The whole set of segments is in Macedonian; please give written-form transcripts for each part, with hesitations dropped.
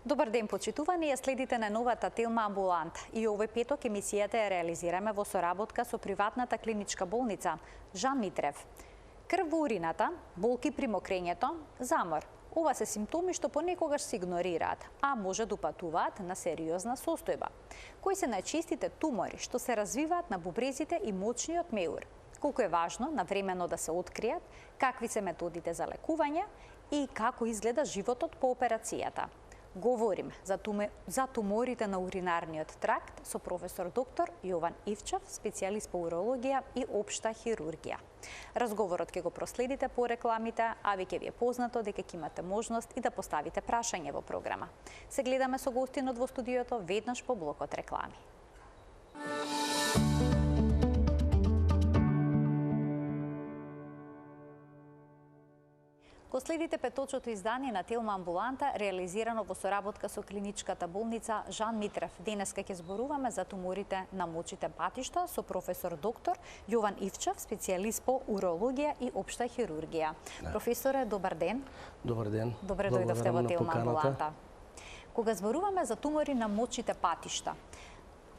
Добар ден, почитувани, ја следите на новата Телма Амбулант. И овој петок емисијата ја реализираме во соработка со приватната клиничка болница Жан Митрев. Крв во урината, болки при мокрењето, замор. Ова се симптоми што понекогаш се игнорираат, а може да упатуваат на сериозна состојба. Кои се најчестите тумори што се развиваат на бубрезите и мочниот меур? Колку е важно навремено да се откријат, какви се методите за лекување и како изгледа животот по операцијата. Говорим за туморите на уринарниот тракт со професор доктор Јован Ивчев, специјалист по урологија и општа хирургија. Разговорот ќе го проследите по рекламите, а ви ќе ви е познато дека ќе имате можност и да поставите прашање во програма. Се гледаме со гостинот во студиото веднаш по блокот реклами. Го следите петочното издание на Телма Амбуланта, реализирано во соработка со клиничката болница Жан Митрев. Денеска ќе зборуваме за туморите на мочите патишта со професор доктор Јован Ивчев, специјалист по урологија и општа хирургија. Професоре, добар ден. Добар ден. Добре дојдовте во Телма Амбуланта. Кога зборуваме за тумори на мочите патишта,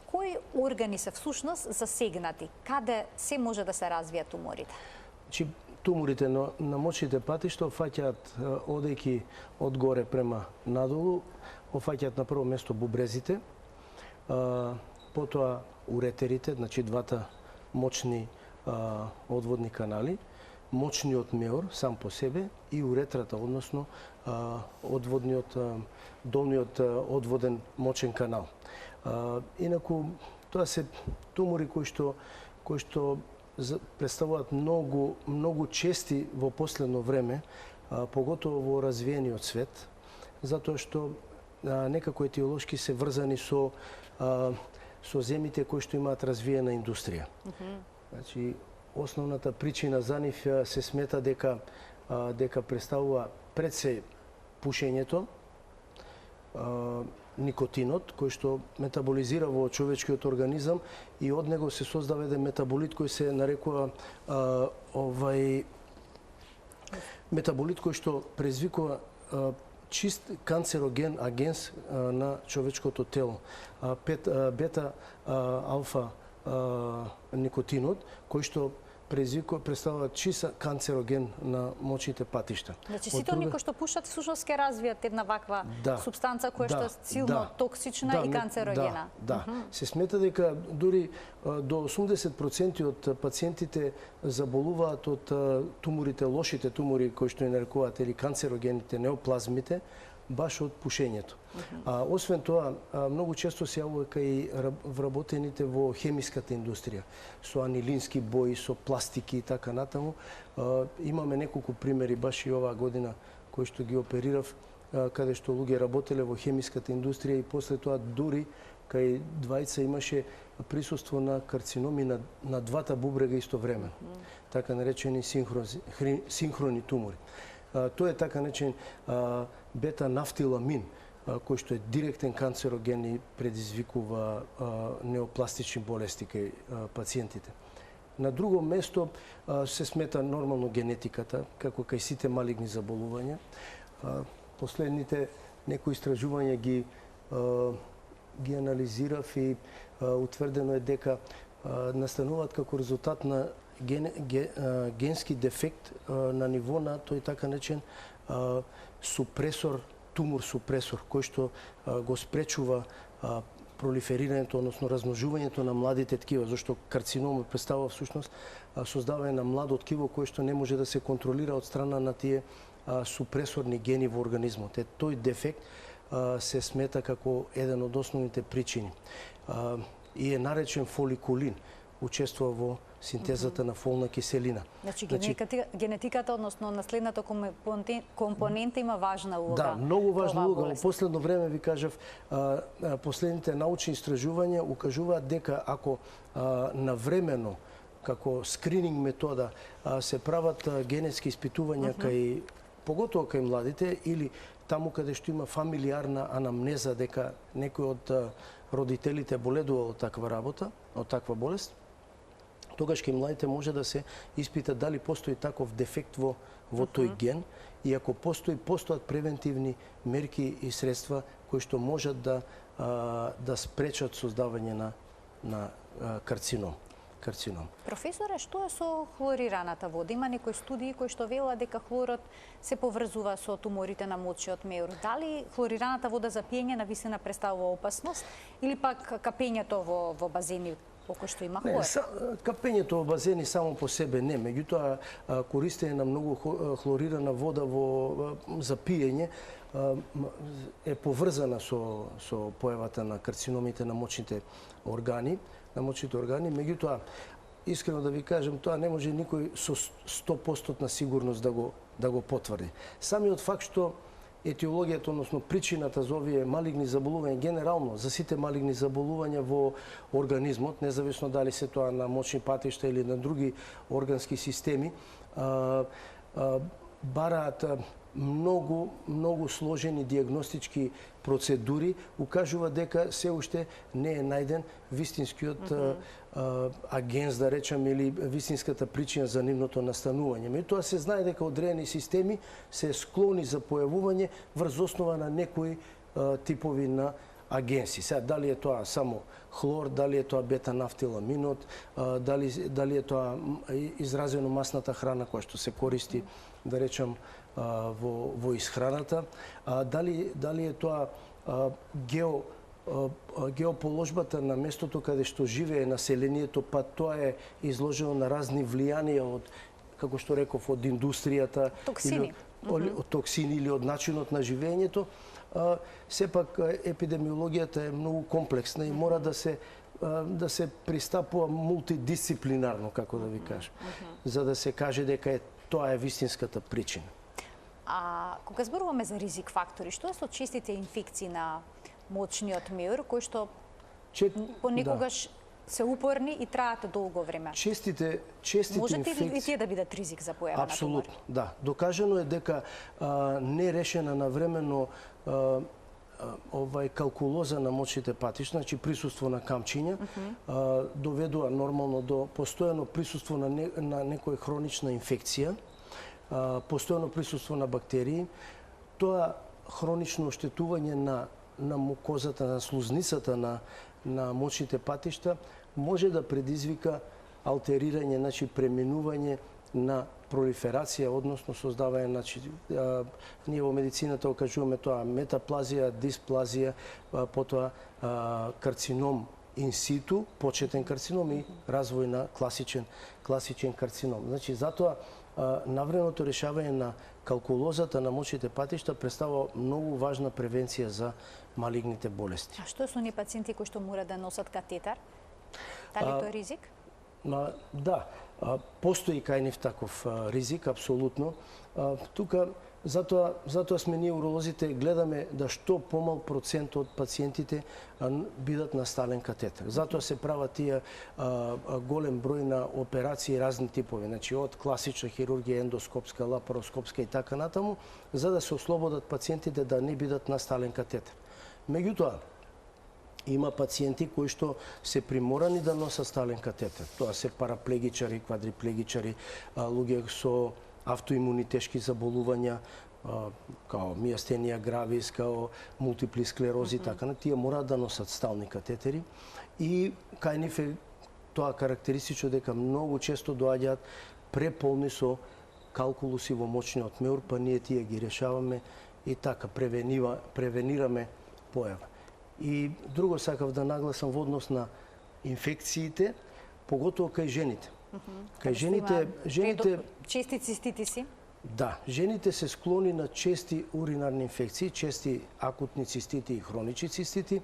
кои органи се всушност засегнати? Каде се може да се развијат туморите? Туморите на мочните патишта офаќаат одејќи од горе према надолу, офаќаат на прво место бубрезите, потоа уретерите, значи двата мочни одводни канали, мочниот меур сам по себе и уретрата, односно долниот одводен мочен канал. Инаку тоа се тумори кои што представуваат многу чести во последно време, поготово во развиениот свет, затоа што некако етиолошки се врзани со земите кои што имаат развиена индустрија. Значи, основната причина за нив се смета дека представува пред се пушењето, никотинот, кој што метаболизира во човечкиот организам и од него се создава еден метаболит кој се нарекува метаболит кој што предизвикува чист канцероген агенс на човечкото тело. Бета алфа никотинот, кој што представува чист канцероген на мочните патишта. Значи сите оние кои што пушат всушност ќе развијат една ваква супстанца која што е силно токсична и канцерогена. Се смета дека дури до 80% од пациентите заболуваат од туморите, лошите тумори кои што ја нарекуваат или канцерогените, неоплазмите, баш од пушењето. Освен тоа, многу често се јавува кај вработените во хемиската индустрија, со анилински бои, со пластики и така натаму. Имаме неколку примери баш и оваа година кои што ги оперирав, каде што луѓе работеле во хемиската индустрија и после тоа дури кај двајца имаше присуство на карциноми на двата бубрега истовремено, така наречени синхрони тумори. Тоа е така наречен бета-нафтиламин, кој што е директен канцероген и предизвикува неопластични болести кај пациентите. На друго место се смета нормално генетиката, како кај сите малигни заболувања. Последните некои истражувања ги анализирав и утврдено е дека настануваат како резултат на генски дефект на ниво на тој така наречен супресор, тумор супресор, кој што го спречува пролиферирањето, односно размножувањето на младите ткива, зашто карцинома представува всушност создавање на младо ткиво кое што не може да се контролира од страна на тие супресорни гени во организмот. Тој дефект се смета како еден од основните причини. И е наречен фоликулин, учествува во синтезата на фолна киселина. Значи генетиката, односно наследната компонента има важна улога. Да, многу важна улога. Во последно време ви кажав, последните научни истражувања укажуваат дека ако навремено како скрининг метода се прават генетски испитувања кај поготово кај младите или таму каде што има фамилиарна анамнеза дека некој од родителите боледува од таква работа, од таква болест, тогаш кај младите може да се испита дали постои таков дефект во тој ген и ако постојат превентивни мерки и средства кои што можат да спречат создавање на карцином. Професоре, што е со хлорираната вода? Има некои студии кои што велат дека хлорот се поврзува со туморите на мочиот меур. Дали хлорираната вода за пиење навистина представува опасност или пак капењето во базени кој што има хлор? Капењето во базени само по себе не, меѓутоа користење на многу хлорирана вода за пиење е поврзана со појавата на карциномите на мочните органи, меѓутоа искрено да ви кажам, тоа не може никој со 100% сигурност да го потврди. Самиот факт што етиологијата, односно причината за овие малигни заболувања, генерално за сите малигни заболувања во организмот, независно дали се тоа на мочни патишта или на други органски системи, бараат многу сложени диагностички процедури, укажува дека се уште не е најден вистинскиот агенс, да речем, или вистинската причина за нивното настанување. Меѓутоа се знае дека одредени системи се склони за појавување врз основа на некои типови на агенси. Сега, дали е тоа само хлор, дали е тоа бета-нафтиламинот, дали е тоа изразено масната храна која што се користи, да речем, во исхраната, дали е тоа геоположбата на местото каде што живее населението, па тоа е изложено на разни влијанија од, како што реков, од индустријата, од токсини или од начинот на живењето. Сепак епидемиологијата е многу комплексна и мора да се пристапува мултидисциплинарно, како да ви кажам, за да се каже дека тоа е вистинската причина. А кога зборуваме за ризик фактори, што е со честите инфекции на мочниот меур, кои што понекогаш се упорни и траат долго време? Честите Можете инфекции... ли тие да бидат ризик за појава на тумор? Апсолутно, да. Докажано е дека нерешена навремено калкулоза на мочните патишта, значи присуство на камчиња, доведува нормално до постојано присуство на некоја хронична инфекција, постојано присуство на бактерии. Тоа хронично оштетување на мукозата, на слузницата на мочните патишта може да предизвика алтерирање, значи преминување на пролиферација, односно создавање, значи ние во медицината окажуваме тоа метаплазија, дисплазија, потоа карцином инситу, почетен карцином и развој на класичен карцином. Значи затоа навременото решавање на калкулозата на мочните патишта представува многу важна превенција за малигните болести. А што со оние пациенти кои што мора да носат катетар? Дали тоа е ризик? Да, постои кај нив таков ризик, апсолутно. Тука затоа сме ние уролозите гледаме да што помал процент од пациентите бидат на стален катетер. Затоа се прават тие голем број на операции разни типови, значи од класична хирургија, ендоскопска, лапароскопска и така натаму, за да се ослободат пациентите да не бидат на стален катетер. Меѓутоа, има пациенти кои што се приморани да носат стален катетер. Тоа се параплегичари, квадриплегичари, луѓе со автоимуни тешки заболувања, као миастенија гравис, као мултипли склерози, така, тие мораат да носат стални катетери и кај нив е тоа карактеристично дека многу често доаѓаат преполни со калкулуси во мочниот меур, па ние тие ги решаваме и така превенираме појава. И друго сакав да нагласам во однос на инфекциите, поготово кај жените. Кај жените чести циститиси? Да, жените се склони на чести уринарни инфекции, чести акутни цистити и хронични цистити,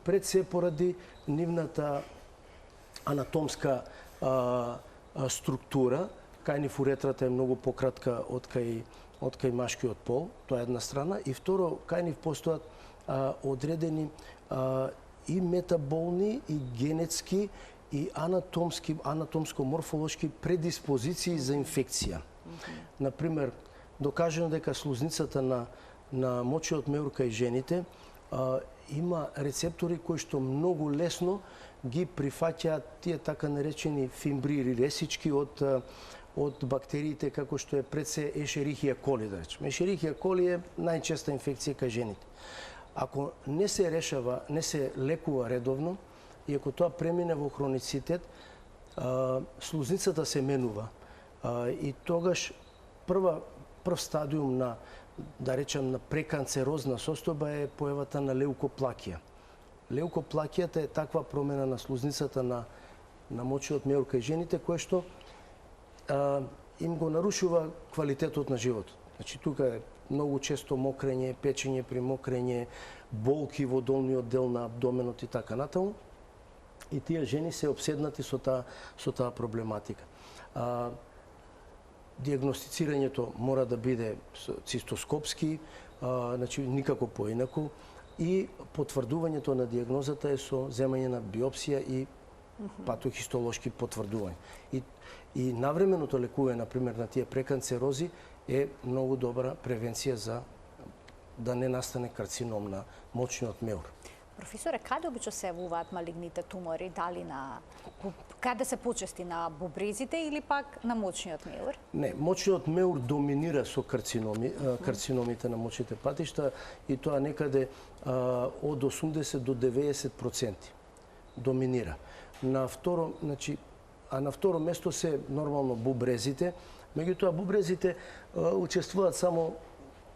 пред се поради нивната анатомска структура. Кај нив уретрата е многу пократка од кај машкиот пол, тоа е една страна, и второ, кај нив постојат одредени и метаболни, и генетски, и анатомско-морфолошки предиспозиции за инфекција. Например, докажено дека слузницата на мочиот меур кај жените има рецептори кои што многу лесно ги прифаќаат тие така наречени фимбрири, ресички од бактериите како што е пред се Ешерихија коли, да речем. Ешерихија коли е најчеста инфекција кај жените. ако не се решава, не се лекува редовно и ако тоа премине во хроницитет, слузницата се менува. И тогаш прв стадиум на, да речем, на преканцерозна состојба е појавата на леукоплакија. Леукоплакијата е таква промена на слузницата на мочниот меур кај жените, кое што им го нарушува квалитетот на животот. Значи, тука е многу често мокрење, печење при мокрење, болки во долниот дел на абдоменот и така натаму. И тие жени се обседнати со таа проблематика. Диагностицирањето мора да биде цистоскопски, значи никако поинаку, и потврдувањето на диагнозата е со земање на биопсија и патохистолошки потврдување. И навременото лекување, например, на тие преканцерози е многу добра превенција за да не настане карцином на мочниот меур. Професоре, каде обично се јавуваат малигните тумори? Дали каде се почести, на бубрезите или пак на мочниот меур? Не, мочниот меур доминира со карциномите на мочните патишта и тоа некаде од 80 до 90% доминира. На второ место се нормално бубрезите, меѓутоа бубрезите учествуваат само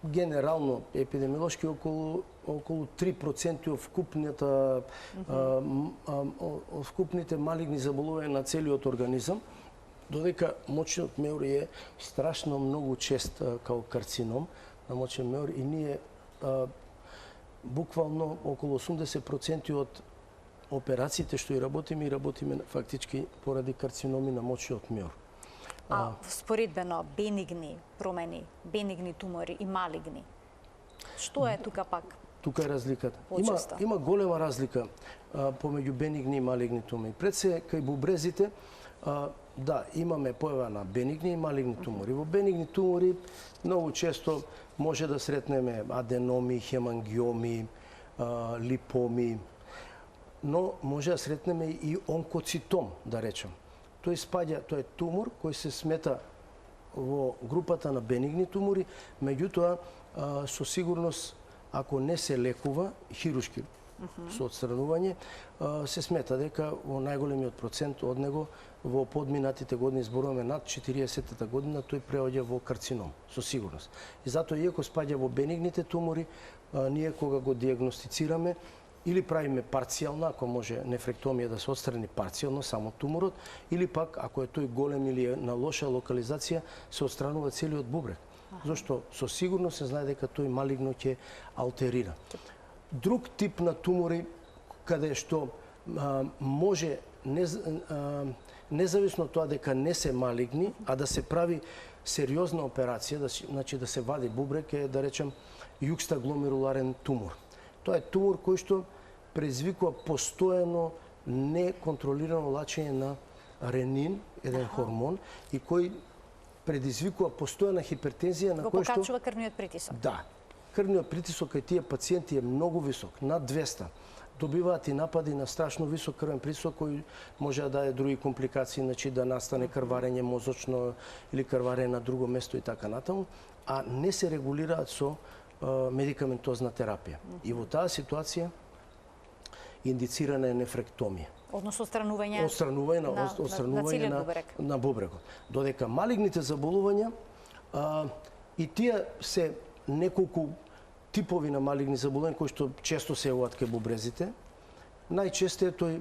генерално епидемиолошки околу 3% од вкупните малигни заболувања на целиот организам, додека мочниот меур е страшно многу чест као карцином на мочен меур и ние буквално околу 80% од операциите што и работиме фактички поради карциноми на мочниот меур. А споредбено бенигни промени, бенигни тумори и малигни, што е тука пак? Тука е разликата. Почесто. Има голема разлика помеѓу бенигни и малигни тумори. Пред се кај бубрезите, да, имаме појава на бенигни и малигни тумори. Во бенигни тумори многу често може да сретнеме аденоми, хемангиоми, липоми, но може да сретнеме и онкоцитом, да речем. Тој е тумор кој се смета во групата на бенигни тумори, меѓутоа со сигурност ако не се лекува хируршки со отстранување, се смета дека во најголемиот процент од него во подминатите години, зборуваме над 40-та година, тој преоѓа во карцином, со сигурност. И затоа, иако спаѓа во бенигните тумори, ние кога го диагностицираме, или правиме парцијална, ако може нефректомија да се отстрани парцијално само туморот, или пак, ако е тој голем или е на лоша локализација, се отстранува целиот бубрек. Зашто со сигурност се знае дека тој малигно ќе алтерира. Друг тип на тумори, каде што може, независно од тоа дека не се малигни, а да се прави сериозна операција, значи да се вади бубрек, е, да речем, јукстагломеруларен тумор. Тоа е тумор кој што предизвикува постојано неконтролирано лачење на ренин, еден хормон, и кој предизвикува постојана хипертензија на кој што го покачува крвниот притисок. Да. Крвниот притисок кај тие пациенти е многу висок, над 200. Добиваат и напади на страшно висок крвен притисок кој може да даде други компликации, значи да настане крварење мозочно или крварење на друго место и така натаму, а не се регулираат со медикаментозна терапија. И во таа ситуација индицирана е нефректомија. Односно отстранување на бубрекот. Додека малигните заболувања, и тие се неколку типови на малигни заболувања кои што често се јавуваат кај бубрезите. Најчесто е тој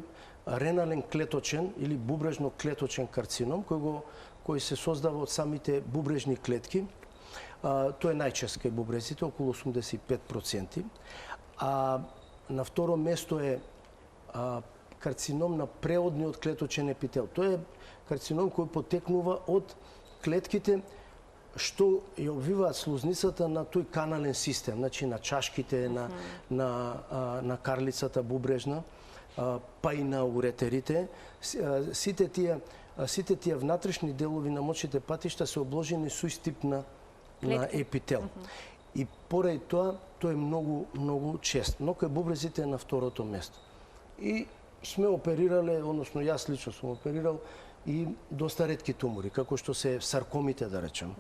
ренален клеточен или бубрежно клеточен карцином кој се создава од самите бубрежни клетки. Тој е најчест кај бубрезите, околу 85%. А на второ место е карцином на преодниот клеточен епител. Тој е карцином кој потекнува од клетките што ја обвиваат слузницата на тој канален систем, значи на чашките, на карлицата бубрежна, па и на уретерите. Сите тие внатрешни делови на мочните патишта се обложени со ист тип на епител. И поради тоа, тој е многу чест. Но кај бубрезите е на второто место. И сме оперирале, односно јас лично сум оперирал и доста ретки тумори, како што се саркомите, да речем.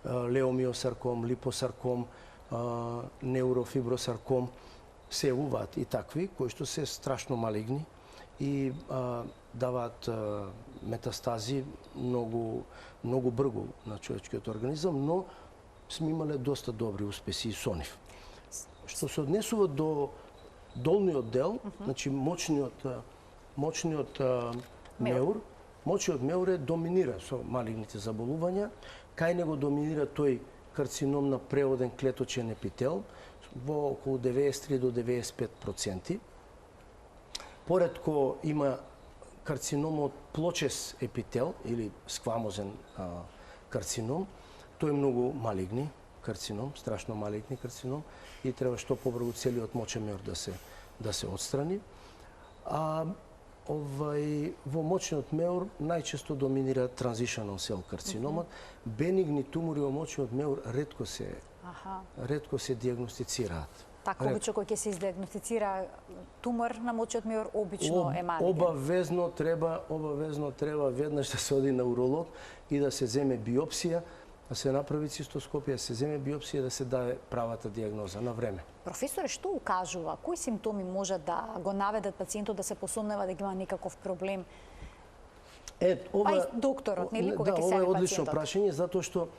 Леомиосарком, липосарком, неурофибросарком. се явуваат и такви кои што се страшно малигни и даваат метастази многу брзо на човечкиот организам, но сме имале доста добри успеси и со нив. Што се однесува до долниот дел, значи мочниот меур, мочниот меур доминира со малигните заболувања. Кај него доминира тој карцином на преводен клеточен епител во околу 93 до 95%. Поредко има карцином од плочест епител или сквамозен карцином. Тој е многу малигни карцином, страшно малигни карцином и треба што побрзо целиот мочен меур да се отстрани. Во мочниот меур најчесто доминира транзишнал сел карциномот. Бенигни тумори во мочниот меур ретко се диагностицираат. Така, обично кој ќе се издиагностицира тумор на мочниот меур, обично е малиген. Обавезно треба веднаш да се оди на уролог и да се земе биопсија, да се направи цистоскопија, да се земе биопсија, да се даде правата диагноза на време. Професоре, што укажува? Кои симптоми може да го наведат пациентот да се посумнева да ги има некаков проблем? Па и докторот, нели, кога ќе се јави пациентот? Ова е одлично прашање, затоа што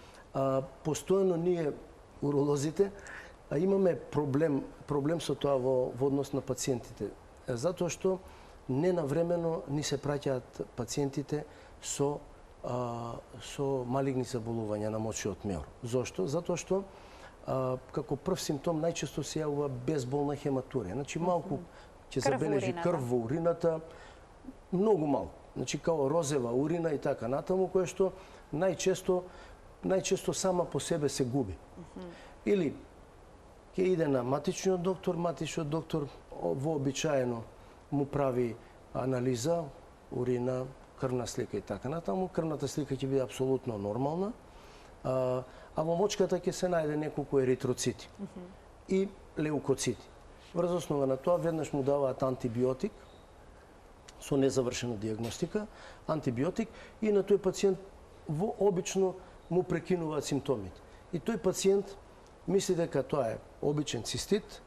постојано ние, уролозите, имаме проблем со тоа во однос на пациентите. Затоа што ненавремено ни се праќаат пациентите со малигни заболувања на мочниот меур. Зошто? Затоа што како прв симптом најчесто се јавува безболна хематурија. Значи малку ќе забележи крв во урината, многу малку. Значи као розева урина и така натаму, кое што најчесто сама по себе се губи. Или ќе иде на матичниот доктор вообичаено му прави анализа, урина, крвна слика и така натаму. Крвната слика ќе биде апсолутно нормална, а во мочката ќе се најде неколку еритроцити и леукоцити. Врз основа на тоа веднаш му даваат антибиотик со незавршена диагностика, антибиотик и на тој пациент обично му прекинуваат симптомите. И тој пациент мисли дека тоа е обичен цистит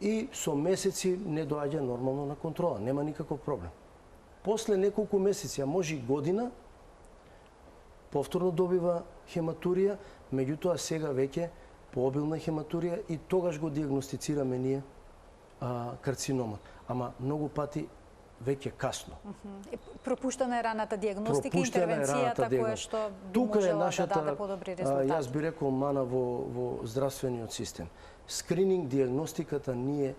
и со месеци не доаѓа нормално на контрола, нема никаков проблем. После неколку месеци, а може и година, повторно добива хематурија, меѓутоа сега веќе пообилна хематурија и тогаш го диагностицираме ние карциномот. Ама многу пати веќе касно. Пропуштена е раната диагностика и интервенцијата која што би можела да даде подобри резултати. Јас би рекол мана во здравствениот систем. Скрининг диагностиката ние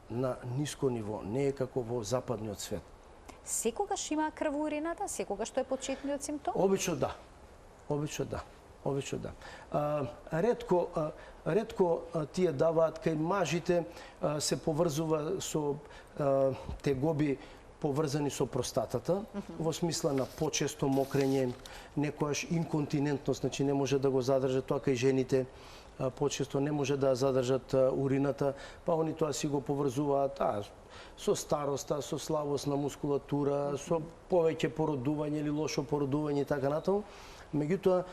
на ниско ниво, не е како во западниот свет. Секогаш има крв во урината? Секогаш тоа е почетниот симптом? Обично да. Ретко тие даваат кај мажите, се поврзува со тегоби поврзани со простатата, во смисла на почесто мокрење, некојаш инконтинентност, значи не може да го задржат тоа кај жените, почесто не може да задржат урината, па они тоа си го поврзуваат со староста, со слабост на мускулатура, со повеќе породување или лошо породување и така натаму. Меѓутоа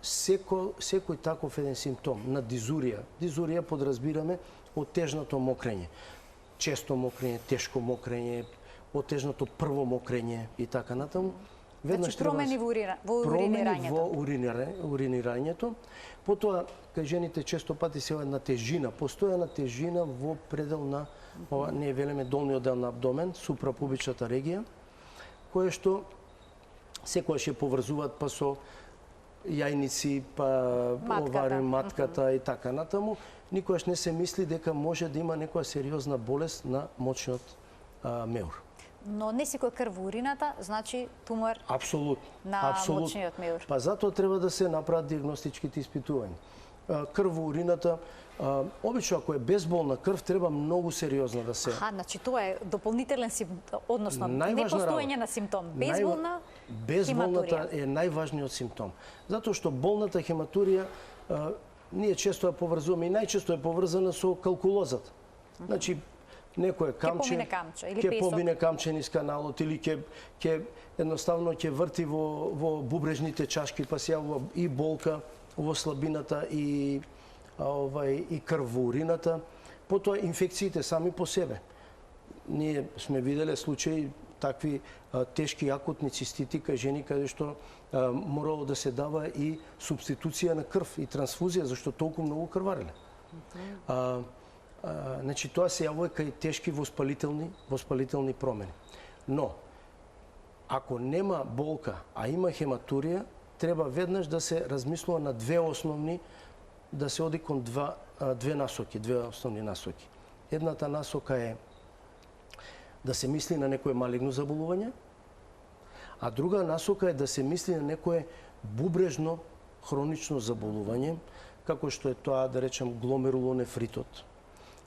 секој таков еден симптом на дизурија подразбираме отежнато мокрење, често мокрење, тешко мокрење, отежнато прво мокрење и така натаму. Значи промени во уринирањето. Потоа, кај жените често пати се на тежина, постојана тежина во предел на, ние велиме долниот дел на абдомен, супрапубичната регија, кое што секојаш ја поврзуваат па со јајници, па матката и така натаму. Никогаш не се мисли дека може да има некоја сериозна болест на мочниот меур. Но не секој крв во урината, значи тумор на мочниот меур. Па затоа треба да се направат диагностичките испитувања. Крв во урината, обично ако е безболна крв, треба многу сериозно да се... Значи тоа е дополнителен симптом, односно непостоење на симптом. Безболната е најважниот симптом. Затоа што болната хематурија, ние често ја поврзуваме и најчесто е поврзана со калкулозата. Значи, некој камче, ќе помине камче низ каналот или ќе едноставно ќе врти во бубрежните чашки, па се јавува и болка во слабината и крв во урината. Потоа инфекциите сами по себе. Ние сме виделе случаи такви тешки акутни цистити кај жени каде што морало да се дава и субституција на крв и трансфузија зашто толку многу крвареле. Значи тоа се јавува кај тешки воспалителни промени. Но ако нема болка, а има хематурија, треба веднаш да се размислува на две основни, да се оди кон две насоки, две основни насоки. Едната насока е да се мисли на некое малигно заболување, а друга насока е да се мисли на некое бубрежно хронично заболување, како што е тоа, да речем, гломерулонефритот,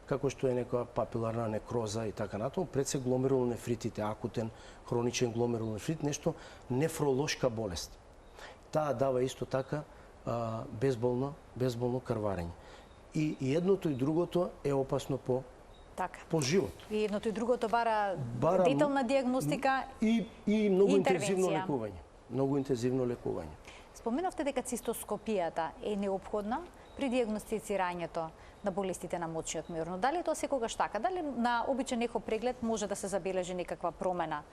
како што е некоја папиларна некроза и така натаму, пред се гломерулонефритите, акутен хроничен гломерулонефрит, нешто нефролошка болест. Таа дава исто така безболно крварење. И едното и другото е опасно по живот. И едното и другото бара детална диагностика и многу интензивно лекување. Многу интензивно лекување. Споменавте дека цистоскопијата е неопходна при диагностицирањето на болестите на мочниот меур. Но дали е тоа секогаш така? Дали на обичен ехо преглед може да се забележи некаква промена?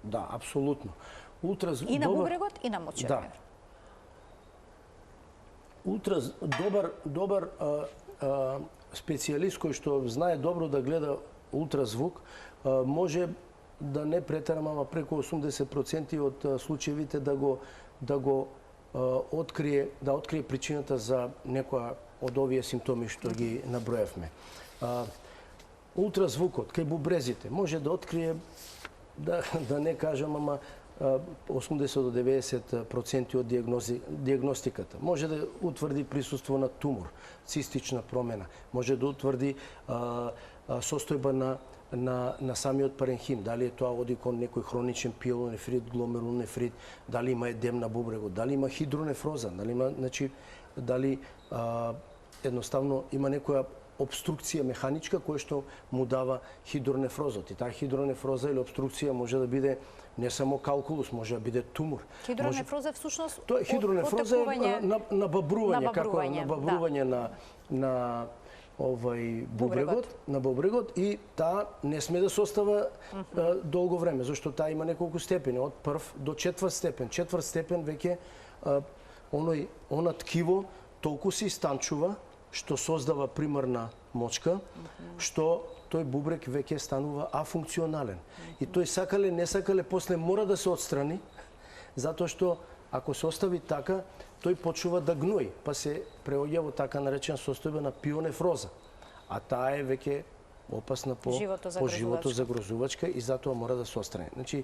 Да, апсолутно. И на бубрегот, и на мочниот меур. Добар специјалист кој што знае добро да гледа ултразвук може да не претерам, ама преку 80% од случаевите да открие причината за некоја од овие симптоми што ги наброевме. Ултразвукот кај бубрезите може да открие, да не кажам, ама 80 до 90% од диагностиката. Може да утврди присуство на тумор, цистична промена, може да утврди состојба на самиот паренхим, дали е тоа оди кон некој хроничен пиелонефрит, гломерулонефрит, дали има едем на бубрегот, дали има хидронефроза, дали едноставно има некоја обструкција механичка која што му дава хидронефрозот. И таа хидронефроза или обструкција може да биде не само калкулус, може да биде тумор. Хидронефроза всушност тоа хидронефроза е набабрување, како набабрување на бубрегот, и таа не сме да се остава долго време, зашто таа има неколку степени, од прв до четврт степен. Четврт степен веќе она ткиво толку се истанчува што создава примарна мочка, што тој бубрег веќе станува афункционален. И тој сакале, не сакале, после мора да се отстрани, затоа што ако се остави така, тој почнува да гнои, па се преоѓа во така наречена состојба на пионефроза. А таа е веќе опасна по живото загрозувачка и затоа мора да се отстрани. Значи,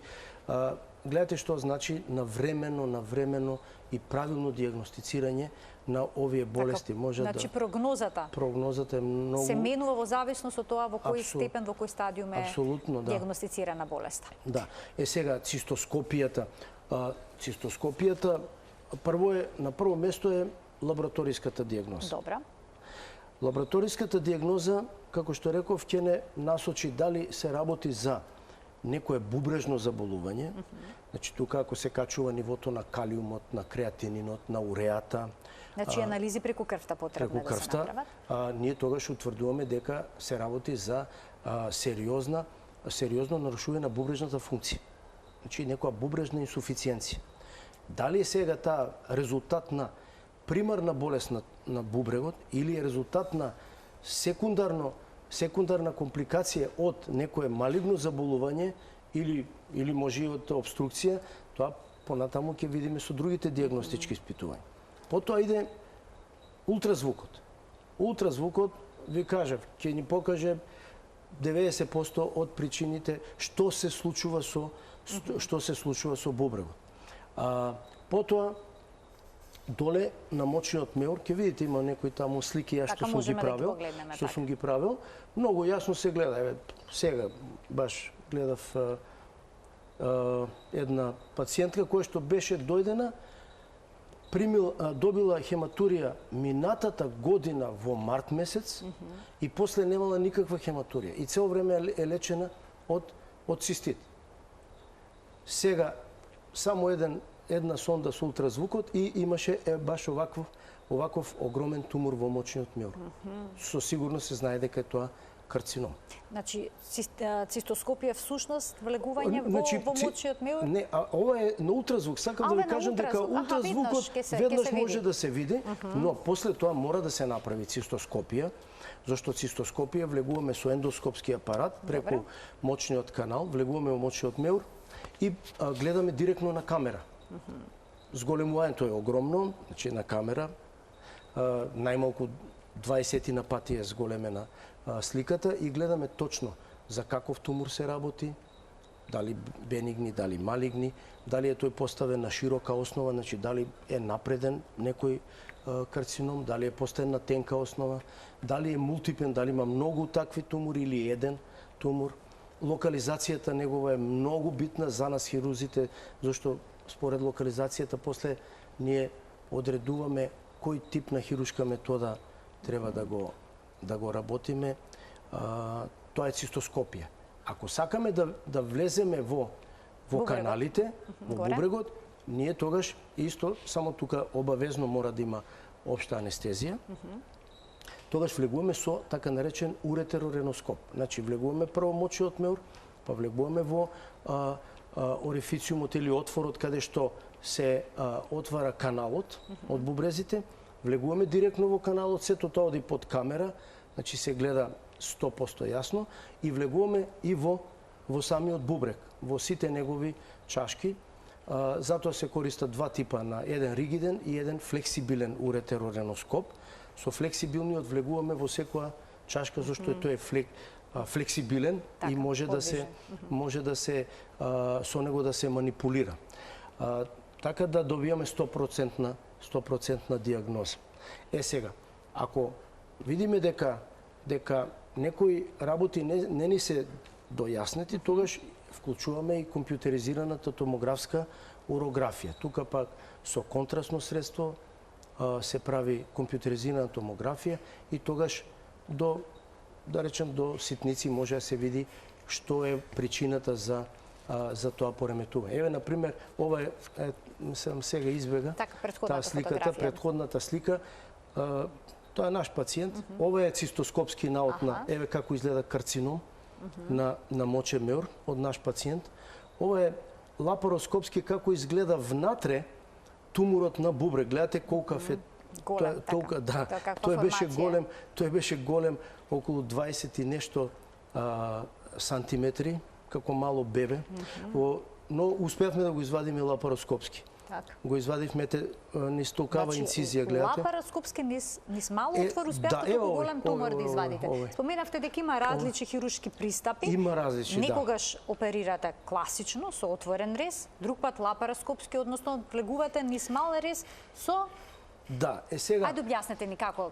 гледате што значи навремено и правилно диагностицирање на овие болести. Значи прогнозата е многу се менува во зависност од тоа во кој степен, во кој стадиум е диагностицирана болеста. Да. Сега цистоскопијата. Цистоскопијата на прво место е лабораториската диагноза. Добра. Лабораториската диагноза, како што реков, ќе не насочи дали се работи за некое бубрежно заболување. Значи тука ако се качува нивото на калиумот, на креатининот, на уреата, значи анализи преку крвта потребно да се направат. Ние тогаш утврдуваме дека се работи за сериозно нарушување на бубрежната функција. Значи некоја бубрежна инсуфициенција. Дали е сега таа резултат на примарна болест на бубрегот или е резултат на секундарна компликација од некое малигно заболување или може и од обструкција, тоа понатаму ќе видиме со другите диагностички испитувања. Потоа иде ултразвукот. Ултразвукот, ви кажав, ќе ни покаже 90% од причините што се случува со бубрегот. Потоа доле на мочниот меур ќе видите има некои таму слики јас што сум ги правил. Многу јасно се гледа. Сега баш гледав една пациентка која што беше дојдена, добила хематурија минатата година во март месец и после немала никаква хематурија и цело време е лечена од цистит. Сега само една сонда со ултразвукот и имаше баш оваков огромен тумор во мочниот меур. Со сигурност се знае дека е тоа карцином. Значи, цистоскопија всушност влегување во мочниот меур? Не, а ова е на ултразвук. Сакам да ви кажам дека ултразвукот веднаш може да се види, но после тоа мора да се направи цистоскопија, зашто цистоскопија влегуваме со ендоскопски апарат преку мочниот канал, влегуваме во мочниот меур и гледаме директно на камера. Зголемувањето е огромно, значи на камера, најмалку 20 на пати е зголемена сликата и гледаме точно за каков тумор се работи, дали бенигни, дали малигни, дали е тој поставен на широка основа, значи дали е напреден некој карцином, дали е поставен на тенка основа, дали е мултипен, дали има многу такви тумори или еден тумор. Локализацијата негова е многу битна за нас хирурзите, зашто според локализацијата после ние одредуваме кој тип на хируршка метода треба да го работиме. Тоа е цистоскопија. Ако сакаме да влеземе во каналите, во бубрегот, ние тогаш исто, само тука обавезно мора да има општа анестезија. Тогаш влегуваме со така наречен уретерореноскоп. Значи влегуваме прво мочниот меур, па влегуваме во орифициумот или отворот каде што се отвара каналот од бубрезите, влегуваме директно во каналот, сето тоа оди под камера, значи се гледа 100% јасно и влегуваме и во самиот бубрек, во сите негови чашки. Затоа се користат два типа на еден ригиден и еден флексибилен уретерореноскоп. Со флексибилниот влегуваме во секоја чашка зашто тој е флексибилен и може да се со него да се манипулира. Така да добиваме 100% диагноза. Сега, ако видиме дека некои работи не ни се дојаснети, тогаш вклучуваме и компјутеризираната томографска урографија. Тука пак со контрасно средство се прави компјутеризирана томографија и тогаш да речем до ситници може да се види што е причината за тоа пореметување. Еве, например, ова е сега избега таа сликата, претходната слика. Тоа е наш пациент. Ова е цистоскопски наод на еве како изгледа карцином на мочен меур од наш пациент. Ова е лапароскопски како изгледа внатре туморот на бубрек. Гледате колкав е толка, да. Тој беше голем околу 20 и нешто сантиметри, како мало бебе. Но успеавме да го извадиме лапароскопски. Го извадивме низ толкава инцизија, гледате. Лапароскопски низ мало отвор успеавте толку голем тумор да извадите. Споменавте дека има различни хируршки пристапи. Има различни, да. Некогаш оперирате класично со отворен рез, друг пат лапароскопски, односно влегувате низ мал рез со сега. Ајде објаснете ни како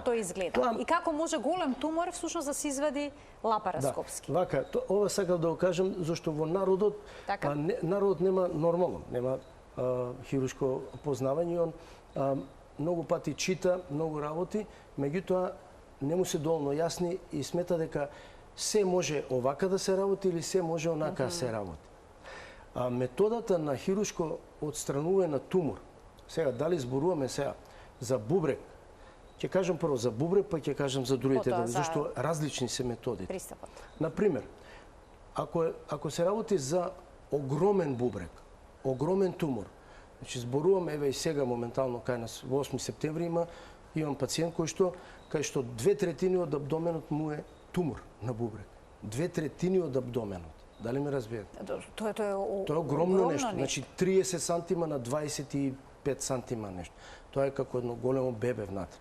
тоа изгледа и како може голем тумор всушност да се извади лапароскопски. Вака, ова сакав да го кажам зашто во народот нема нормално, нема хируршко познавање, он многу пати чита многу работи, меѓутоа не му се доволно јасни и смета дека се може овака да се работи или се може онака да се работи. Методата на хируршко отстранување на тумор, сега дали зборуваме сега за бубрек, ќе кажам прво за бубрек, па ќе кажам за другите, зашто различни се методите. Например, ако се работи за огромен бубрек, огромен тумор. Значи зборуваме еве и сега моментално кај нас во 8 септември имам пациент кај што 2/3 од абдоменот му е тумор на бубрек. 2/3 од абдоменот. Дали ме разбирате? Тоа е огромно нешто. Значи 30 сантима на 25 сантима нешто. Тоа е како едно големо бебе внатре.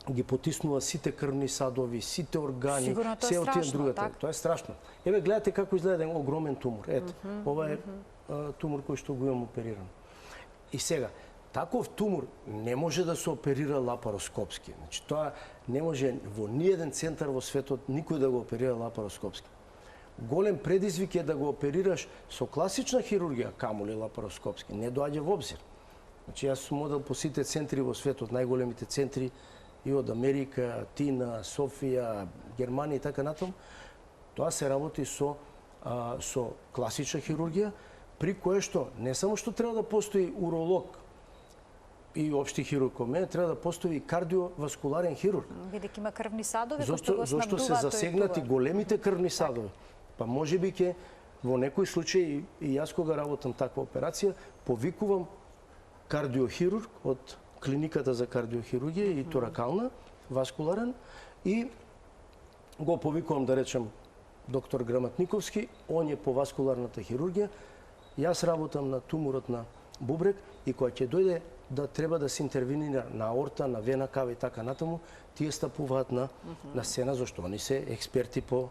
Ги потиснува сите крвни садови, сите органи, се отие другата. Тоа е страшно. Еве гледате како изгледа еден огромен тумор. Ето, ова е тумор кој што го имам опериран. И сега, таков тумор не може да се оперира лапароскопски. Значи тоа не може во ниеден центар во светот никој да го оперира лапароскопски. Голем предизвик е да го оперираш со класична хирургија, камоли лапароскопски. Не доаѓа во обзир. Значи јас сум одел по сите центри во светот, најголемите центри и од Америка, Атина, Софија, Германија и така натаму. Тоа се работи со класична хирургија, при кое што не само што треба да постои уролог и општи хирург кон мене, треба да постои и кардиоваскуларен хирург. Бидејќи има крвни садови кои што Зошто, го зошто се снабдуваат засегнати големите крвни садови? Па можеби ќе во некој случај и јас кога работам таква операција, повикувам кардиохирург од клиниката за кардиохирургија и торакална, васкуларен, и го повикувам, да речем, доктор Граматниковски, он е по васкуларната хирургија, јас работам на туморот на бубрек и кога ќе дојде да треба да се интервенира на аорта, на вена кава и така натаму, тие стапуваат на сцена, зашто они се експерти по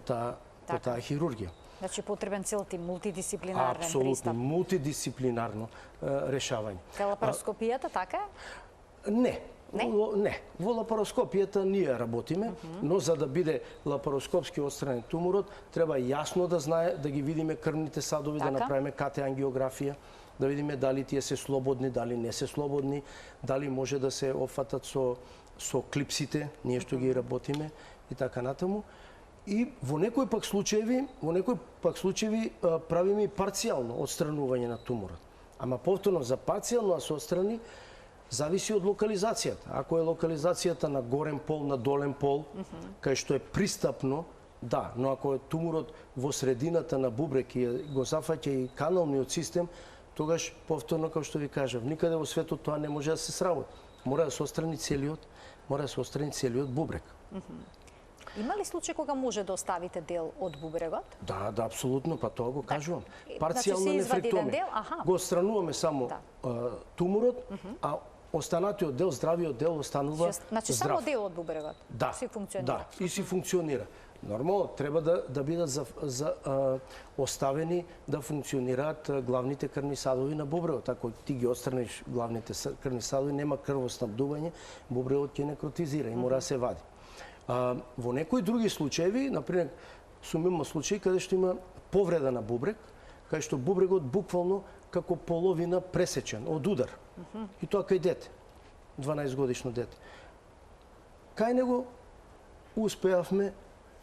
таа хирургија. Значи потребен цел тим, мултидисциплинарен пристап. Апсолутно, мултидисциплинарно решавање. Кај лапароскопијата така е? Не. Не. Во лапароскопијата ние работиме, но за да биде лапароскопски отстранен туморот, треба јасно да знае, да ги видиме крвните садови, да направиме КТ ангиографија, да видиме дали тие се слободни, дали не се слободни, дали може да се опфатат со клипсите, ние што ги работиме и така натаму. И во некои пак случаеви правиме и парцијално отстранување на туморот. Ама повторно за парцијално да се отстрани зависи од локализацијата. Ако е локализацијата на горен пол, на долен пол, кај што е пристапно, да, но ако е туморот во средината на бубрек и го зафаќа и каналниот систем, тогаш повторно, како што ви кажав, никаде во светот тоа не може да се сработи. Мора да се отстрани целиот бубрек. Има ли случај кога може да оставите дел од бубрегот? Да, апсолутно, па тоа го кажувам. Значи, Парцијална нефректомија. Аха. Го отстрануваме само туморот, а останатиот дел, здравиот дел останува Значи здрав. само дел од бубрегот си функционира. Да, и си функционира. Нормално треба да бидат оставени да функционираат главните крвни садови на бубрегот. Ако ти ги отстраниш главните крвни садови, нема крвоснабдување, бубрегот ќе некротизира и мора да се вади. Во некои други случаи, например, сум имал случаи каде што има повреда на бубрек, каде што бубрегот буквално како половина пресечен од удар. И тоа кај дете, 12 годишно дете. Кај него успеавме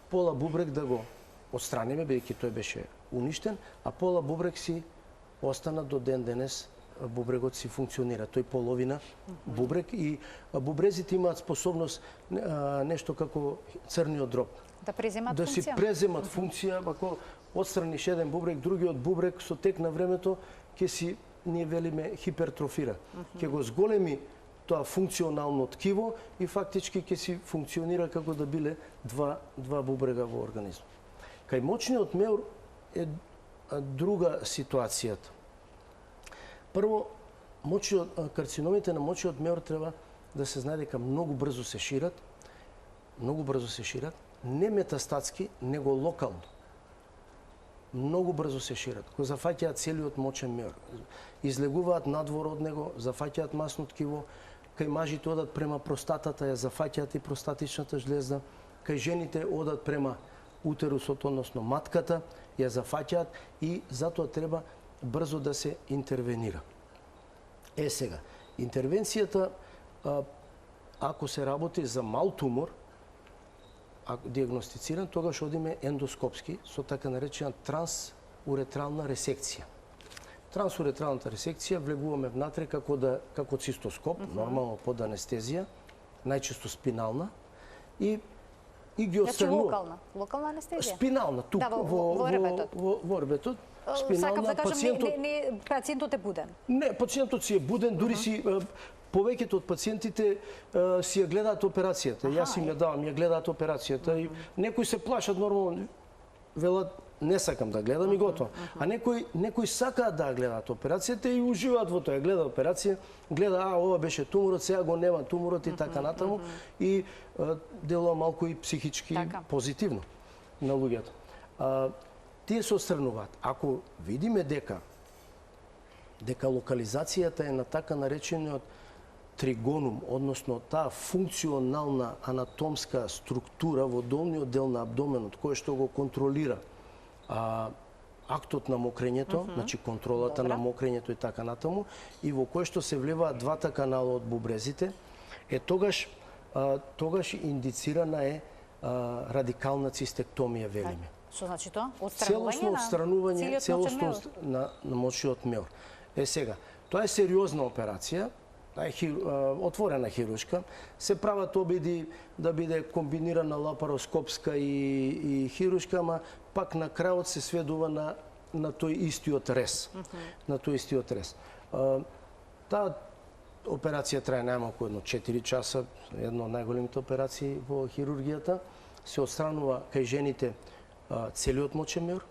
пола бубрек да го отстраниме, бидејќи тој беше уништен, а пола бубрек си остана до ден денес, бубрегот си функционира. Тој половина бубрек и бубрезите имаат способност нешто како црниот дроб. Да преземат функција. Да си преземат функција, ако отстраниш еден бубрек, другиот бубрек со тек на времето ќе си, ние велиме, хипертрофира. Ќе го зголеми тоа функционално ткиво и фактички ќе си функционира како да биле два бубрега во организмот. Кај мочниот меур е друга ситуацијата. Прво, карциномите на мочниот меур треба да се знае дека многу брзо се шират, не метастатски, него локално. Многу брзо се шират. Го зафаќаат целиот мочен меур. Излегуваат надвор од него, зафаќаат масно ткиво, кај мажите одат према простатата, ја зафаќаат и простатичната жлезда, кај жените одат према утерусот, односно матката, ја зафаќаат и затоа треба брзо да се интервенира. Сега, интервенцијата, ако се работи за мал тумор, ако диагностициран, тогаш одиме ендоскопски со така наречена трансуретрална ресекција. Трансуретралната ресекција влегуваме внатре како цистоскоп, нормално под анестезија, најчесто спинална, и ги отстранува. Локална анестезија? Спинална, тук, во орбетот. Сакам да кажам, пациентот е буден. Не, пациентот си е буден, дури си повеќето од пациентите си ја гледаат операцијата. Јас им ја давам, ја гледаат операцијата и некои се плашат нормално, велат не сакам да гледам и готово. А некои сакаат да гледаат операцијата и уживаат во тоа. Гледа операција, гледа ова беше туморот, сега го нема туморот и така натаму и делува малку и психички позитивно на луѓето. Тие се отстрануваат. Ако видиме дека локализацијата е на така наречениот тригонум, односно таа функционална анатомска структура во долниот дел на абдоменот, кој што го контролира актот на мокрењето, значи контролата на мокрењето и така натаму, и во кој што се влеваат двата канала од бубрезите, тогаш индицирана е радикална цистектомија, велиме. Што значи тоа? Целосно отстранување на мочниот меур. Сега, тоа е сериозна операција, отворена хируршка, се прават обиди да биде комбинирана лапароскопска и хируршка, ама пак на крајот се сведува на тој истиот рез. На тој истиот рез. Таа операција трае најмалку едно 4 часа, една од најголемите операции во хирургијата. Се отстранува кај жените целиот мочен меур,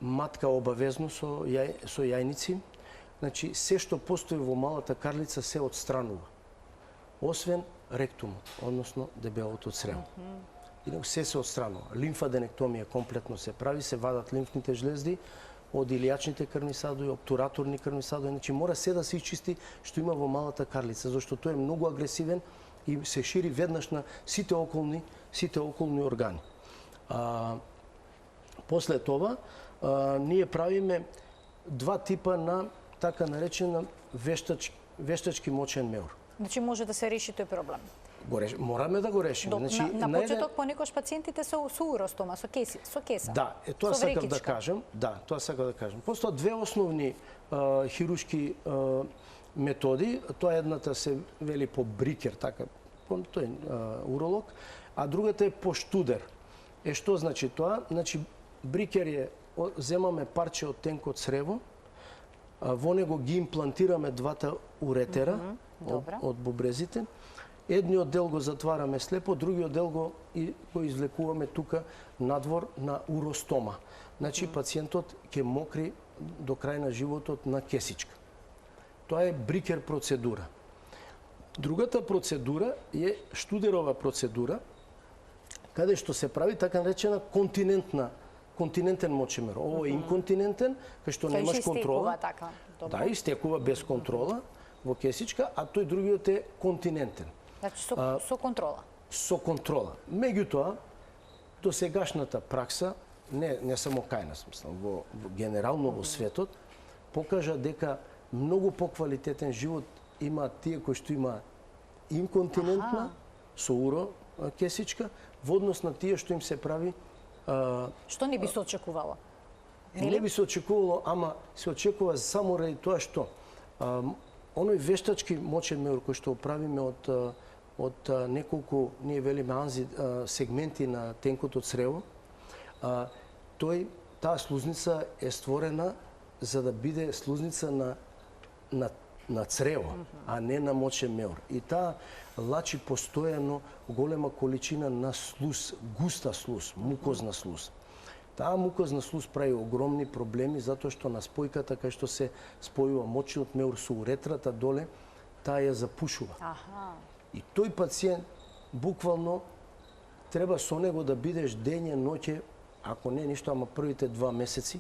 матка обавезно со јајници. Значи, се што постои во малата карлица се отстранува. Освен ректумот, односно дебелото црево. Инаку се отстранува. Лимфаденектомија комплетно се прави, се вадат лимфните жлезди од илијачните крвни садови, обтураторни крвни садови. Значи, мора се да се исчисти што има во малата карлица, зашто тој е многу агресивен и се шири веднаш на сите околни органи. После това, ние правиме два типа на така наречена вештачки мочен меур. Значи може да се реши тој проблем. Мораме да го решиме. Значи, на почеток понекогаш пациентите со уростома, со кеса. Да, тоа сакам да кажам. Да, тоа сакам да кажам. Постојат две основни хируршки методи. Тоа едната се вели по брикер, така, тој уролог, а другата е по штудер. Што значи тоа? Значи, брикер е, земаме парче од тенко црево, во него ги имплантираме двата уретера од бубрезите. Едниот дел го затвараме слепо, другиот дел го извлекуваме тука надвор на уростома. Значи, пациентот ќе мокри до крај на животот на кесичка. Тоа е брикер процедура. Другата процедура е штудерова процедура, каде што се прави така наречена континентен мочен меур. Ово е инконтинентен, кај што немаш контрола. Да, истекува без контрола во кесичка, а тој другиот е континентен. Значи со контрола. Со контрола. Меѓутоа, досегашната пракса, не само кај нас, мислам, генерално во светот, покажа дека многу поквалитетен живот има тие кои што има инконтинентна со уро кесичка во однос на тие што им се прави. Што не би се очекувало? Не би се очекувало, ама се очекува само ради тоа што оној вештачки мочен меур кој што правиме од неколку, ние велиме анзи, сегменти на тенкото црево, таа слузница е створена за да биде слузница на црево, а не на мочен меур. И таа лачи постојано голема количина на слуз, густа слуз, мукозна слуз. Таа мукозна слуз прави огромни проблеми затоа што на спојката кај што се спојува мочниот меур со уретрата доле, таа ја запушува. И тој пациент буквално треба со него да бидеш дење, ноќе, ако не ништо, ама првите 2 месеци,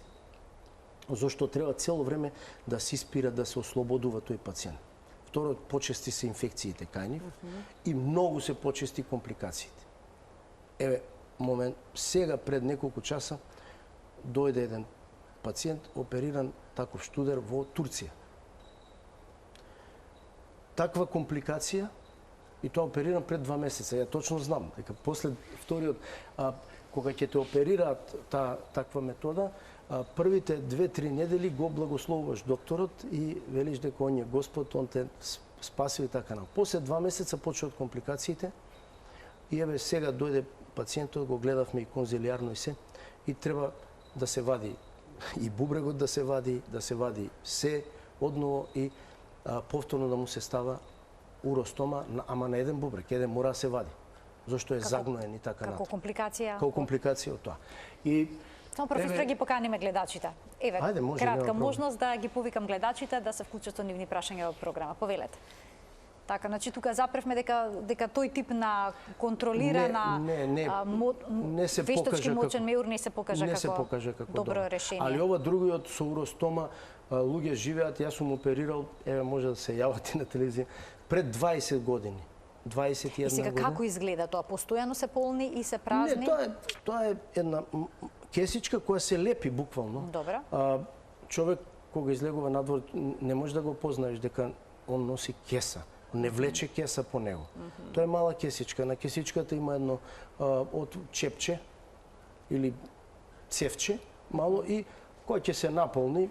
зашто треба цело време да се испира, да се ослободува тој пациент. Второ, почести се инфекциите кај нив и многу се почести компликациите. Еве, момент, сега пред неколку часа дојде еден пациент опериран таков штудер во Турција. Таква компликација и тоа опериран пред 2 месеца. Ја точно знам дека после вториот, кога ќе те оперираат таква метода, првите 2-3 недели го благословуваш докторот и велиш дека он е Господ, он те спасил и така на. После 2 месеца почнуваат компликациите и еве сега дојде пациентот, го гледавме и конзилиарно и се, и треба да се вади и бубрегот да се вади се одново и повторно да му се става уростома, ама на еден бубрек, еден мора да се вади. Зошто е загноен и така натаму. Како компликација? Како компликација од тоа. И само професор ги поканиме гледачите. Еве, кратка можност да ги повикам гледачите да се вклучат со нивни прашања во програма. Повелете. Така, значи тука запревме дека тој тип на контролирана вештачки мочен меур не се покажа како добро решение. Али ова другиот со уростома, луѓе живеат, јас сум оперирал, еве може да се јавате на телевизија, пред 20 години. 21 година. И сега како изгледа тоа? Постојано се полни и се празни? Не, тоа е една кесичка која се лепи буквално. Добра. Човек кога излегува надвор не може да го познаеш дека он носи кеса. Не влече кеса по него. Тоа е мала кесичка. На кесичката има едно од чепче или цевче мало и кој ќе се наполни,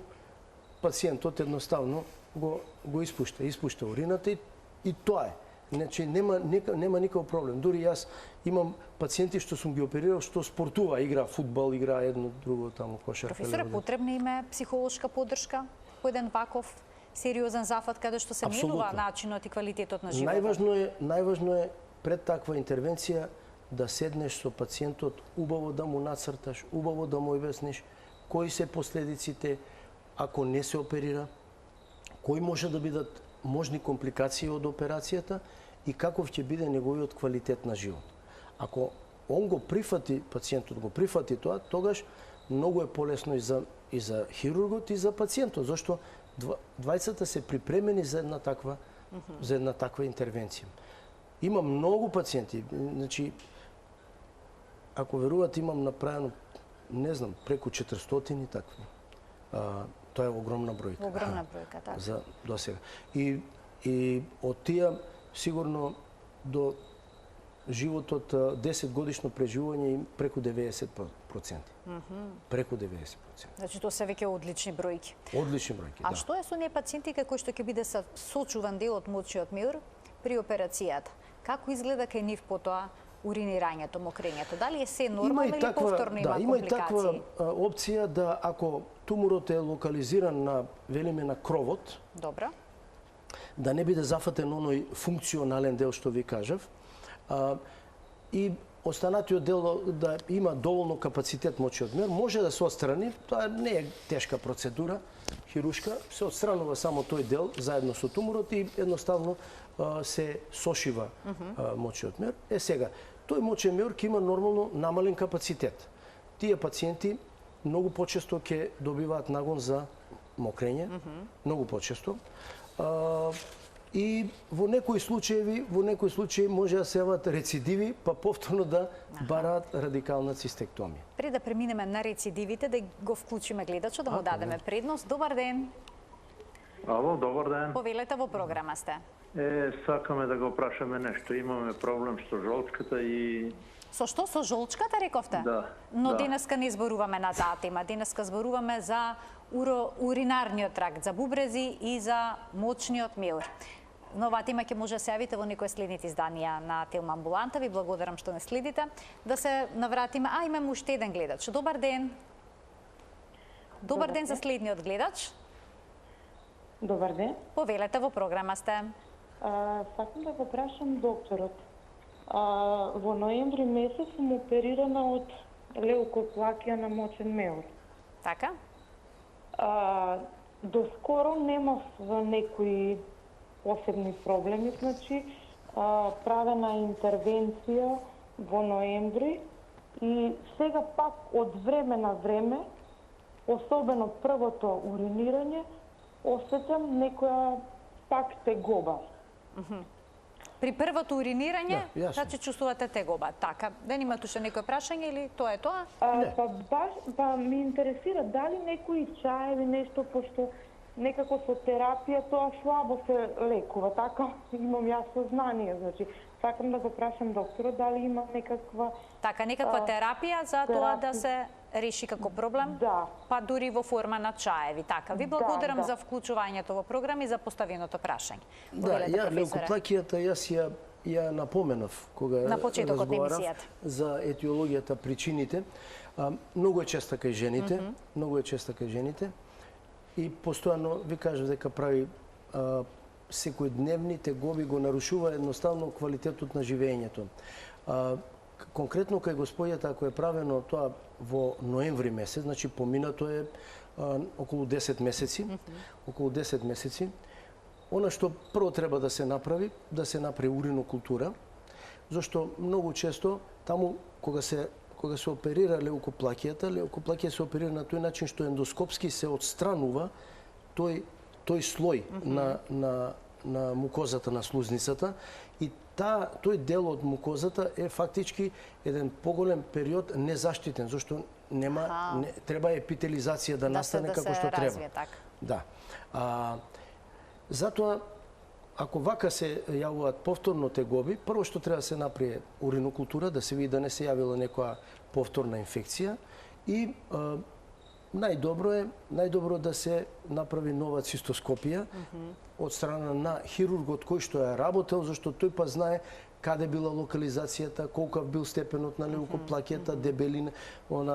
пациентот едноставно го испушта урината и тоа е. Значи нема никаков проблем. Дури јас имам пациенти што сум ги оперирал што спортува, игра фудбал, игра едно друго таму кошарка. Професоре, потребна им е психолошка поддршка по еден ваков сериозен зафат каде што се менува начинот и квалитетот на животот? Најважно е пред таква интервенција да седнеш со пациентот, убаво да му нацрташ, убаво да му објасниш кои се последиците ако не се оперира, кои може да бидат можни компликации од операцијата и каков ќе биде неговиот квалитет на живот. Ако он го прифати, пациентот го прифати тоа, тогаш многу е полесно и за хирургот и за пациентот, зашто двајцата се припремени за една таква интервенција. Има многу пациенти, значи ако верувате имам направено, не знам, преку 400 такви. Тоа е огромна бројка. Огромна бројка, така. За досега. И од тие сигурно до животот 10 годишно преживување им преку 90%. Преку 90%. Значи тоа се веќе одлични бројки. Одлични бројки, да. А што е со оние пациенти кои што ќе биде сочуван дел од мочниот меур при операцијата? Како изгледа кај нив потоа уринирањето, мокрењето? Дали е се нормално или повторно има компликации? Има и таква опција да ако туморот е локализиран на, велиме, на кровот, добро, да не биде зафатен оној функционален дел што ви кажав, и останатиот дел да има доволно капацитет мочниот меур, може да се отстрани, тоа не е тешка процедура, хирушка, се отстранува само тој дел заедно со туморот и едноставно се сошива мочниот меур. Сега, тој мочен меур ќе има нормално намален капацитет. Тие пациенти многу почесто ќе добиваат нагон за мокрење, многу почесто. И во некои случаи може да се јават рецидиви, па повторно да бараат радикална цистектомија. Пред да преминеме на рецидивите, да го вклучиме гледачот, да му дадеме предност. Добар ден. Ало, добар ден. Повелете, во програма сте. Сакаме да го прашаме нешто. Имаме проблем со жолчката и... Со што? Со жолчката, рековте? Да. Но денеска не зборуваме на таа тема. Денеска зборуваме за уринарниот тракт, за бубрези и за мочниот меур. Но оваа тема ќе може да се јавите во некои следните изданија на Телма Амбуланта. Ви благодарам што не следите. Да се навратиме. Имаме уште еден гледач. Добар ден. Добар ден за следниот гледач. Добар ден. Повелете, во програма сте. Сакам да го прашам докторот. Во ноември месец сум оперирана од леукоплакија на мочен меур. Така? Доскоро немав некои посебни проблеми, значи правена интервенција во ноември и сега пак од време на време, особено првото уринирање, осеќам некоја пак тегоба. При првото уринирање, Да, значи чувствувате тегоба. Така, да имате уште некој прашање или тоа е тоа? Па ми интересира дали некои чаеви, нешто, пошто некако со терапија тоа слабо се лекува, така имам јас сознание, значи сакам да го прашам докторот дали има некаква... Така, некаква терапија за тоа да се реши како проблем, Да. па дури во форма на чаеви. Така, ви благодарам за вклучувањето во програма и за поставеното прашање. Да, леукоплакијата јас ја напоменав кога на почетокот на разговарав емисијата за етиологијата, причините. Многу е честа кај жените, и постојано ви кажав дека прави секојдневни тегоби, го нарушува едноставно квалитетот на живењето. Конкретно кај господјата, ако е правено тоа во ноември месец, значи поминато е околу 10 месеци, она што прво треба да се направи уринокултура, зашто многу често таму кога се оперира леукоплакија се оперира на тој начин што ендоскопски се отстранува тој слој на мукозата на слузницата и тој дел од мукозата е фактички еден поголем период незаштитен, зашто треба епителизација да настане како што треба. Да. Затоа, ако вака се јавуваат повторно тегоби, прво што треба да се направи уринокултура, да се види да не се јавила некоја повторна инфекција и најдобро да се направи нова цистоскопија од страна на хирургот кој што ја работел, зашто тој па знае каде била локализацијата, колкав бил степенот на леукоплакијата,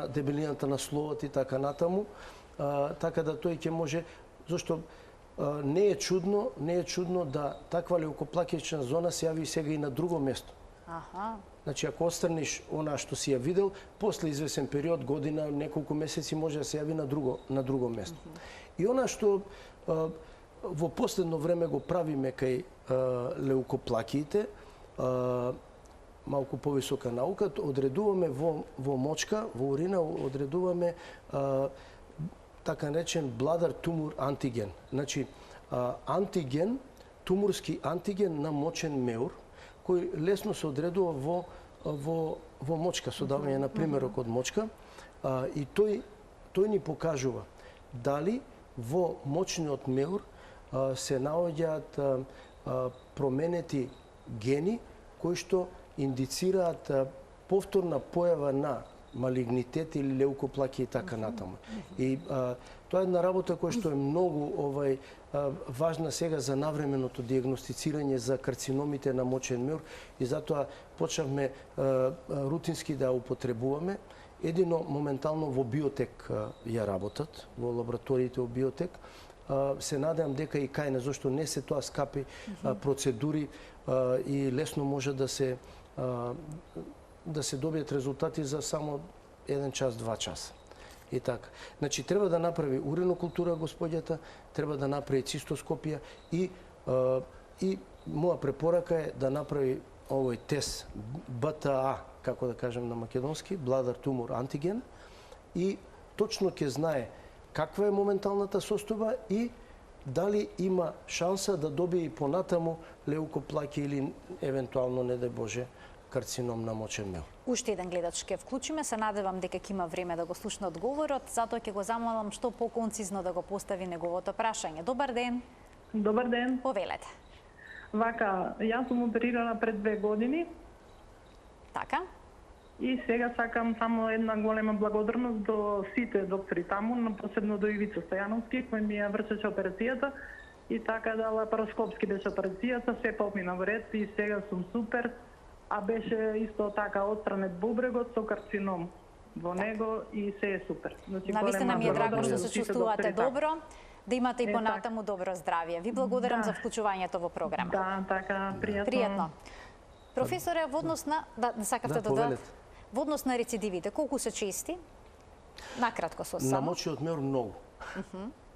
дебелината на словот и така натаму, така да тој ќе може, зашто не е чудно да таква леукоплакијачна зона се јави сега и на друго место. Значи, ако отстраниш она што си ја видел, после извесен период, година, неколку месеци може да се јави на друго место. И она што во последно време го правиме кај леукоплакиите, малку повисока наука, одредуваме во мочка, во урина, одредуваме така наречен bladder tumor антиген. Значи, антиген, туморски антиген на мочен меур, кој лесно се одредува во мочка, со давање на примерок од мочка, и тој ни покажува дали во мочниот меур се наоѓаат променети гени кои што индицираат повторна појава на малигнитет или леукоплакија и така натаму. И тоа е една работа која што е многу важна сега за навременото диагностицирање за карциномите на мочен меур и затоа почнавме рутински да ја употребуваме. Едино моментално во биотек ја работат, во лабораториите во биотек. Се надевам дека и кај нас, зашто не се тоа скапи процедури и лесно може да се добијат резултати за само 1 час, 2 часа. И така. Значи, треба да направи уринокултура господјата, треба да направи цистоскопија и моја препорака е да направи овој тест БТА, како да кажем на македонски, Bladder Tumor Antigen, и точно ќе знае каква е моменталната состојба и дали има шанса да добие и понатаму леукоплакија или евентуално, не дај Боже, карцином на мочен меур. Уште еден гледач ќе вклучиме, се надевам дека ќе има време да го слушне одговорот, затоа ќе го замолам што поконцизно да го постави неговото прашање. Добар ден. Добар ден. Повелете. Вака, јас сум оперирана пред 2 години. Така. И сега сакам само една голема благодарност до сите доктори таму, посебно до Ивица Стојановски, кој ми ја вршеше операцијата. И така да лапароскопски беше операцијата, се помина во ред и сега сум супер. А беше исто така отстранет бубрегот со карцином во него и се е супер. Значи, навистина ми е драго што се чувствувате добро, да имате и понатаму добро здравје. Ви благодарам за вклучувањето во програма. Да, така, пријатно. Пријатно. Професоре, во однос на сакавте да во однос на рецидивите, колку се чести? Накратко со само. На мочниот меур многу.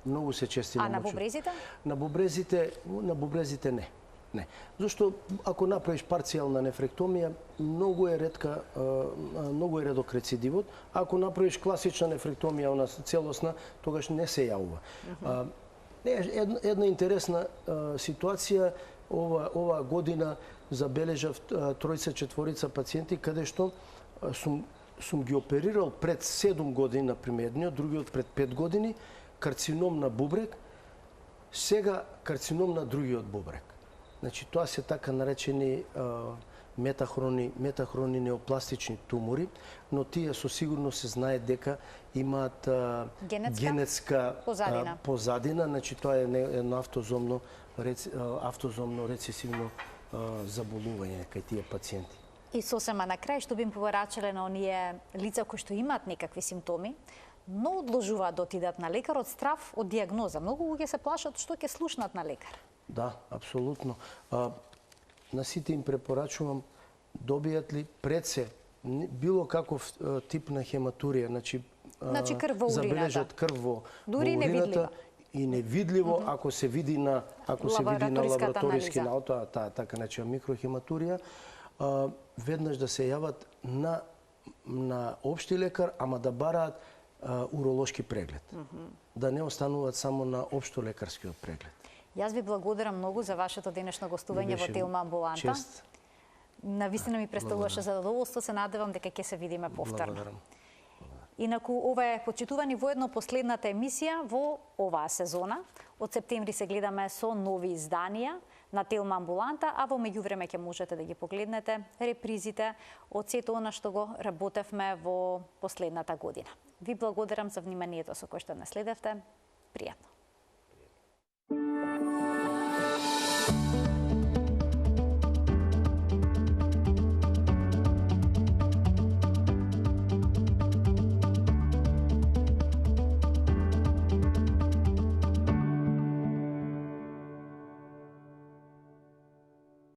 Многу се чести на мочниот. А на бубрезите? На бубрезите не. Не. Зашто ако направиш парцијална нефректомија, многу е редок рецидивот. Ако направиш класична нефректомија, она целосна, тогаш не се јавува. Една интересна ситуација, оваа година забележав 3-4 пациенти каде што сум ги оперирал пред 7 години, например, едниот, другиот пред 5 години, карцином на бубрек, сега карцином на другиот бубрек. Значи, тоа се така наречени метахрони неопластични тумори, но тие со сигурност се знае дека имаат генетска позадина, значи тоа е едно автозомно рецесивно заболување кај тие пациенти. И сосема на крај, што би им поврачале на оние лица кои што имаат некакви симптоми, но одложуваат да отидат на лекар од страв од диагноза. Многу луѓе се плашат што ќе слушнат на лекар. Да, апсолутно. На сите им препорачувам, добијат ли пред се било каков тип на хематурија, значи крв во урината. Забележат крв во урината и невидливо ако се види на лабораториски анализ, така наречена микрохематурија, веднаш да се јават на општи лекар, ама да бараат уролошки преглед. Да не остануваат само на општо лекарскиот преглед. Јас ви благодарам многу за вашето денешно гостување во Телма амбуланта. Чест. Навистина ми представуваше задоволство, се надевам дека ќе се видиме повторно. Благодарам. Инаку, ова е, почитувани, воедно последната емисија во оваа сезона. Од септември се гледаме со нови изданија. на Телма амбуланта, а во меѓувреме ќе можете да ги погледнете репризите од сето она што го работевме во последната година. Ви благодарам за вниманието со кое што наследевте. Пријатно.